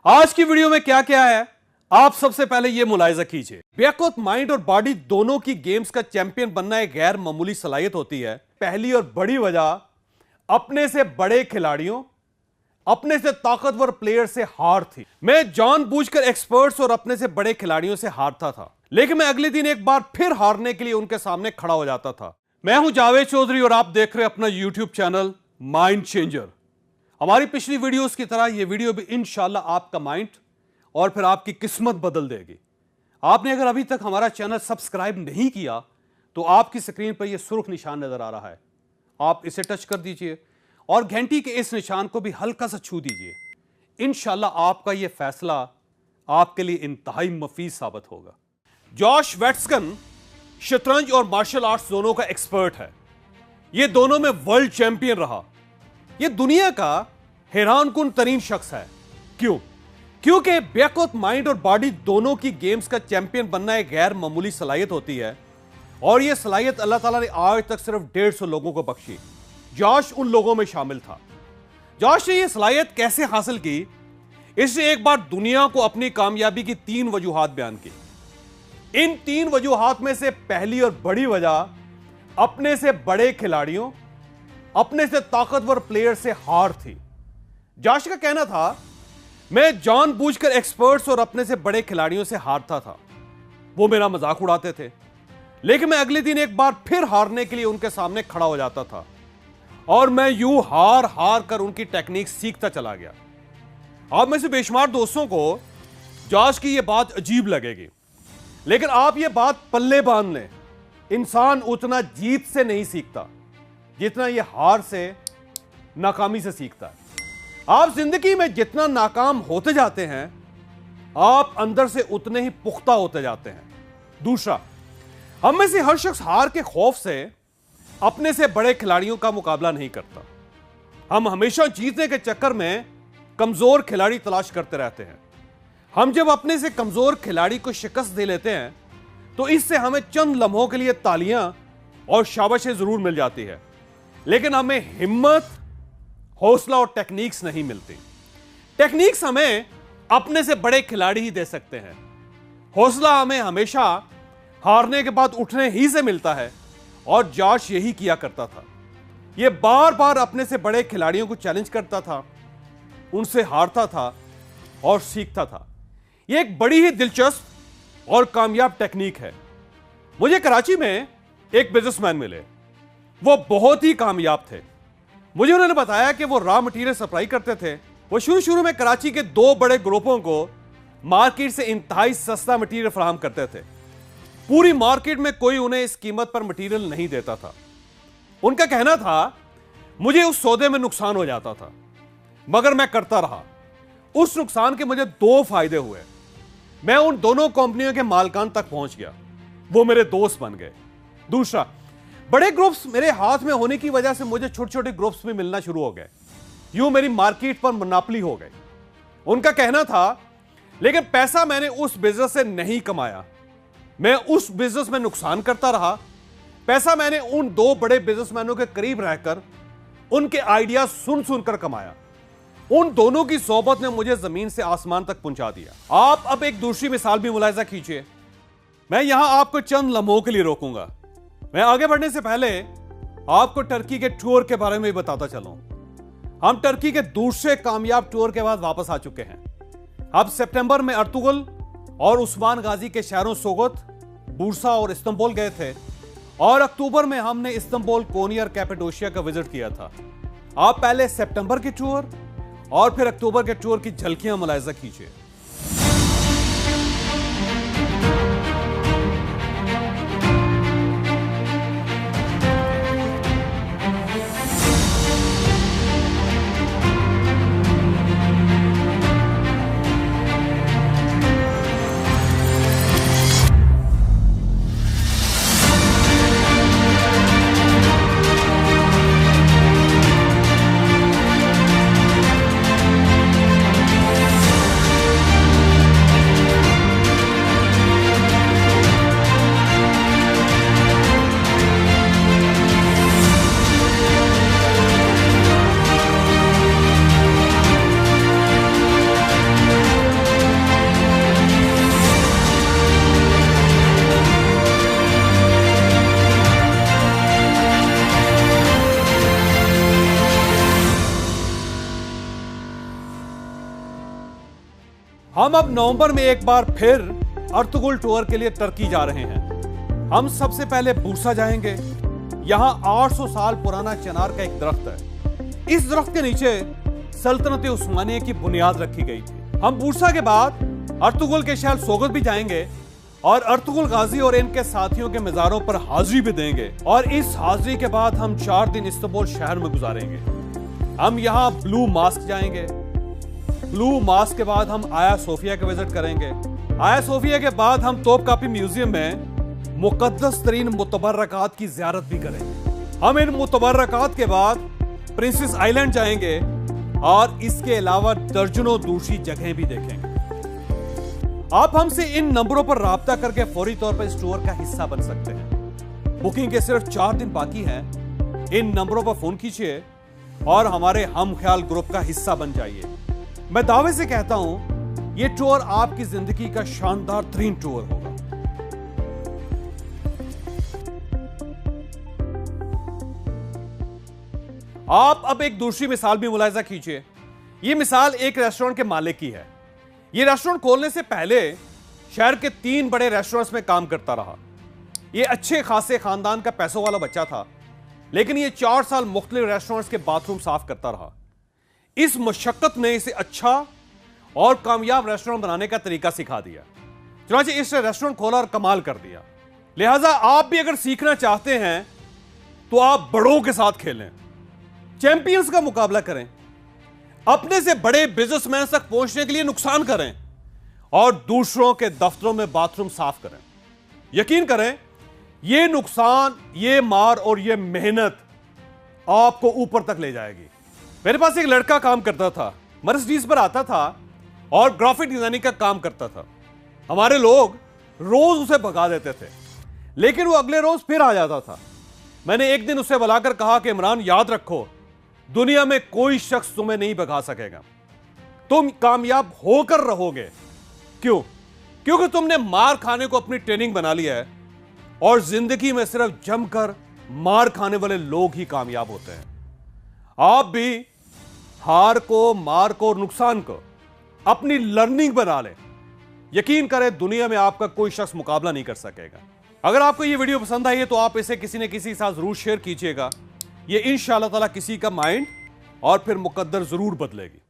आज की वीडियो में क्या क्या है आप सबसे पहले यह मुलाहिजा कीजिए। बेखौफ माइंड और बॉडी दोनों की गेम्स का चैंपियन बनना एक गैर मामूली सलाहियत होती है। पहली और बड़ी वजह अपने से बड़े खिलाड़ियों, अपने से ताकतवर प्लेयर से हार थी। मैं जानबूझकर एक्सपर्ट्स और अपने से बड़े खिलाड़ियों से हारता था, लेकिन मैं अगले दिन एक बार फिर हारने के लिए उनके सामने खड़ा हो जाता था। मैं हूं जावेद चौधरी और आप देख रहे हैं अपना यूट्यूब चैनल माइंड चेंजर। हमारी पिछली वीडियोस की तरह यह वीडियो भी इंशाल्लाह आपका माइंड और फिर आपकी किस्मत बदल देगी। आपने अगर अभी तक हमारा चैनल सब्सक्राइब नहीं किया तो आपकी स्क्रीन पर यह सुर्ख निशान नजर आ रहा है, आप इसे टच कर दीजिए और घंटी के इस निशान को भी हल्का सा छू दीजिए। इंशाल्लाह आपका यह फैसला आपके लिए इंतहाई मफीद साबित होगा। जॉश वेट्सकन शतरंज और मार्शल आर्ट्स दोनों का एक्सपर्ट है। यह दोनों में वर्ल्ड चैंपियन रहा। यह दुनिया का हैरानकुन तरीन शख्स है। क्यों? क्योंकि बेखौफ माइंड और बॉडी दोनों की गेम्स का चैंपियन बनना एक गैर मामूली सलाहियत होती है और यह सलाहियत अल्लाह ताला ने आज तक सिर्फ 150 लोगों को बख्शी। जॉश उन लोगों में शामिल था। जॉश ने यह सलाहियत कैसे हासिल की, इसने एक बार दुनिया को अपनी कामयाबी की 3 वजूहात बयान की। इन 3 वजूहात में से पहली और बड़ी वजह अपने से बड़े खिलाड़ियों, अपने से ताकतवर प्लेयर से हार थी। जॉश का कहना था, मैं जानबूझकर एक्सपर्ट्स और अपने से बड़े खिलाड़ियों से हारता था। वो मेरा मजाक उड़ाते थे, लेकिन मैं अगले दिन एक बार फिर हारने के लिए उनके सामने खड़ा हो जाता था और मैं यूं हार हार कर उनकी टेक्निक सीखता चला गया। आप में से बेशुमार दोस्तों को जॉश की यह बात अजीब लगेगी, लेकिन आप यह बात पल्ले बांध लें, इंसान उतना जीत से नहीं सीखता जितना यह हार से, नाकामी से सीखता है। आप जिंदगी में जितना नाकाम होते जाते हैं, आप अंदर से उतने ही पुख्ता होते जाते हैं। दूसरा, हम में से हर शख्स हार के खौफ से अपने से बड़े खिलाड़ियों का मुकाबला नहीं करता। हम हमेशा जीतने के चक्कर में कमजोर खिलाड़ी तलाश करते रहते हैं। हम जब अपने से कमजोर खिलाड़ी को शिकस्त दे लेते हैं तो इससे हमें चंद लम्हों के लिए तालियां और शाबाशी जरूर मिल जाती है, लेकिन हमें हिम्मत, हौसला और टेक्निक्स नहीं मिलती। टेक्निक्स हमें अपने से बड़े खिलाड़ी ही दे सकते हैं। हौसला हमें हमेशा हारने के बाद उठने ही से मिलता है और जॉश यही किया करता था। यह बार बार अपने से बड़े खिलाड़ियों को चैलेंज करता था, उनसे हारता था और सीखता था। यह एक बड़ी ही दिलचस्प और कामयाब टेक्निक है। मुझे कराची में एक बिजनेसमैन मिले, वो बहुत ही कामयाब थे। मुझे उन्होंने बताया कि वो रॉ मटेरियल सप्लाई करते थे। वो शुरू में कराची के 2 बड़े ग्रुपों को मार्केट से इंतहाई सस्ता मटेरियल फराहम करते थे। पूरी मार्केट में कोई उन्हें इस कीमत पर मटेरियल नहीं देता था। उनका कहना था, मुझे उस सौदे में नुकसान हो जाता था, मगर मैं करता रहा। उस नुकसान के मुझे 2 फायदे हुए। मैं उन दोनों कंपनियों के मालिकान तक पहुंच गया, वो मेरे दोस्त बन गए। दूसरा, बड़े ग्रुप्स मेरे हाथ में होने की वजह से मुझे छोटे छोटे ग्रुप्स में मिलना शुरू हो गए। यूं मेरी मार्केट पर मोनोपोली हो गई। उनका कहना था, लेकिन पैसा मैंने उस बिजनेस से नहीं कमाया, मैं उस बिजनेस में नुकसान करता रहा। पैसा मैंने उन 2 बड़े बिजनेसमैनों के करीब रहकर उनके आइडिया सुन सुनकर कमाया। उन दोनों की सोबत ने मुझे जमीन से आसमान तक पहुंचा दिया। आप अब एक दूसरी मिसाल भी मुलाहिजा कीजिए। मैं यहां आपको चंद लम्हों के लिए रोकूंगा। मैं आगे बढ़ने से पहले आपको टर्की के टूर के बारे में भी बताता चलूं। हम टर्की के दूसरे कामयाब टूर के बाद वापस आ चुके हैं। अब सितंबर में अर्तुगल और उस्मान गाजी के शहरों सोगत, बुर्सा और इस्तांबुल गए थे और अक्टूबर में हमने इस्तांबुल, कोनिया और कैपेडोशिया का विजिट किया था। आप पहले सितंबर के टूर और फिर अक्टूबर के टूर की झलकियां मुलाहिजा कीजिए। हम अब नवंबर में एक बार फिर अर्तुगरुल टूर के लिए टर्की जा रहे हैं। हम सबसे पहले बूरसा जाएंगे। यहां 800 साल पुराना चिनार का एक दरख्त है। इस दरख्त के नीचे सल्तनत उस्मानिया की बुनियाद रखी गई थी। हम बूरसा के बाद अर्तुगरुल के शहर सोगत भी जाएंगे और अर्तुगरुल गाजी और इनके साथियों के मज़ारों पर हाजिरी भी देंगे। और इस हाजिरी के बाद हम 4 दिन इस्तांबुल शहर में गुजारेंगे। हम यहां ब्लू मास्क जाएंगे। ब्लू मास्क के बाद हम आया सोफिया का विजिट करेंगे। आया सोफिया के बाद हम तोपकापी म्यूजियम में मुकद्दस तरीन मुतबर्रकात की जियारत भी करेंगे। हम इन मुतबर्रकात के बाद प्रिंसेस आइलैंड जाएंगे और इसके अलावा दर्जनों दूसरी जगहें भी देखेंगे। आप हमसे इन नंबरों पर राब्ता करके फौरी तौर पर इस टूर का हिस्सा बन सकते हैं। बुकिंग के सिर्फ 4 दिन बाकी हैं। इन नंबरों पर फोन कीजिए और हमारे हम ख्याल ग्रुप का हिस्सा बन जाइए। मैं दावे से कहता हूं यह टूर आपकी जिंदगी का शानदार तरीन टूर होगा। आप अब एक दूसरी मिसाल भी मुलाहिजा कीजिए। यह मिसाल एक रेस्टोरेंट के मालिक की है। यह रेस्टोरेंट खोलने से पहले शहर के 3 बड़े रेस्टोरेंट्स में काम करता रहा। यह अच्छे खासे खानदान का पैसों वाला बच्चा था, लेकिन यह 4 साल मुख्तलिफ रेस्टोरेंट्स के बाथरूम साफ करता रहा। इस मशक्कत ने इसे अच्छा और कामयाब रेस्टोरेंट बनाने का तरीका सिखा दिया। चुनांचे इस रेस्टोरेंट खोला और कमाल कर दिया। लिहाजा आप भी अगर सीखना चाहते हैं तो आप बड़ों के साथ खेलें, चैंपियंस का मुकाबला करें, अपने से बड़े बिजनेसमैन तक पहुंचने के लिए नुकसान करें और दूसरों के दफ्तरों में बाथरूम साफ करें। यकीन करें, यह नुकसान, यह मार और यह मेहनत आपको ऊपर तक ले जाएगी। मेरे पास एक लड़का काम करता था, मर्सिडीज पर आता था और ग्राफिक डिजाइनिंग का काम करता था। हमारे लोग रोज उसे भगा देते थे, लेकिन वो अगले रोज फिर आ जाता था। मैंने एक दिन उसे बुलाकर कहा कि इमरान, याद रखो, दुनिया में कोई शख्स तुम्हें नहीं भगा सकेगा। तुम कामयाब होकर रहोगे। क्यों? क्योंकि तुमने मार खाने को अपनी ट्रेनिंग बना लिया है और जिंदगी में सिर्फ जमकर मार खाने वाले लोग ही कामयाब होते हैं। आप भी हार को, मार को और नुकसान को अपनी लर्निंग बना लें। यकीन करें, दुनिया में आपका कोई शख्स मुकाबला नहीं कर सकेगा। अगर आपको यह वीडियो पसंद आई है तो आप इसे किसी न किसी के साथ जरूर शेयर कीजिएगा। यह इंशाअल्लाह ताला किसी का माइंड और फिर मुकद्दर जरूर बदलेगी।